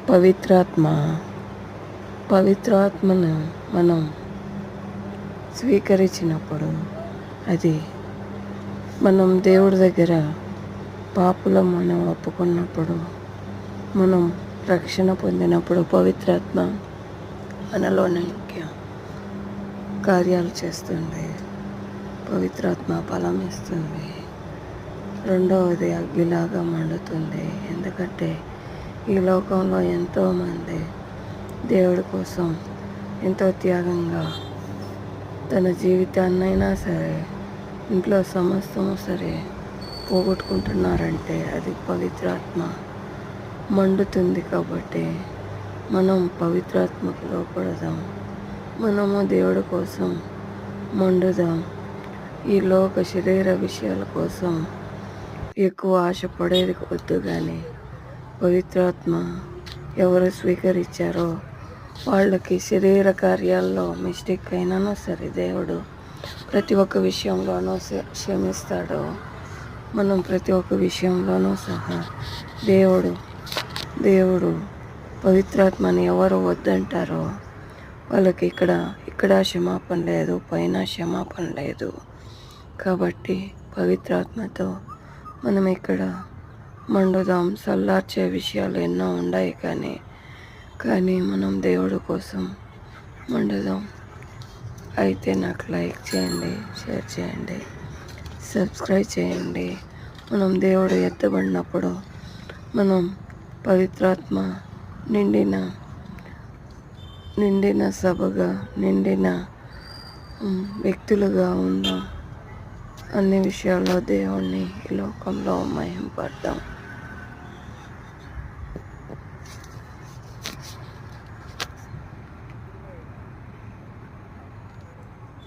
పవిత్రాత్మ పవిత్రాత్మను మనం స్వీకరించినప్పుడు అది మనం దేవుడి దగ్గర పాపులం మనం ఒప్పుకున్నప్పుడు మనం రక్షణ పొందినప్పుడు పవిత్రాత్మ మనలోని కార్యాలు చేస్తుంది. పవిత్రాత్మ ఫలం ఇస్తుంది. రెండవది అగ్గిలాగా మండుతుంది. ఎందుకంటే ఈ లోకంలో ఎంతోమంది దేవుడి కోసం ఎంతో త్యాగంగా తన జీవితాన్నైనా సరే, ఇంట్లో సమస్తము సరే పోగొట్టుకుంటున్నారంటే అది పవిత్రాత్మ మండుతుంది. కాబట్టి మనం పవిత్రాత్మకు లోపడదాం. మనము దేవుడి కోసం మండుదాం. ఈ లోక శరీర విషయాల కోసం ఎక్కువ ఆశపడేది వద్దు. కానీ పవిత్రాత్మ ఎవరు స్వీకరించారో వాళ్ళకి శరీర కార్యాల్లో మిస్టేక్ అయినానో సరే దేవుడు ప్రతి ఒక్క విషయంలోనూ క్షమిస్తాడు. మనం ప్రతి ఒక్క విషయంలోనూ సహా దేవుడు పవిత్రాత్మని ఎవరు వద్దంటారో వాళ్ళకి ఇక్కడ క్షమాపణ లేదు, పైన క్షమాపణ లేదు. కాబట్టి పవిత్రాత్మతో మనం ఇక్కడ మండుదాం. చల్లార్చే విషయాలు ఎన్నో ఉన్నాయి, కానీ మనం దేవుడి కోసం మండుదాం. అయితే నాకు లైక్ చేయండి, షేర్ చేయండి, సబ్స్క్రైబ్ చేయండి. మనం దేవుడు ఎత్తబడినప్పుడు మనం పవిత్రాత్మ నిండిన సభగా, నిండిన వ్యక్తులుగా ఉందాం. అన్ని విషయాల్లో దేవుణ్ణి ఈ లోకంలో మహింపడదాం.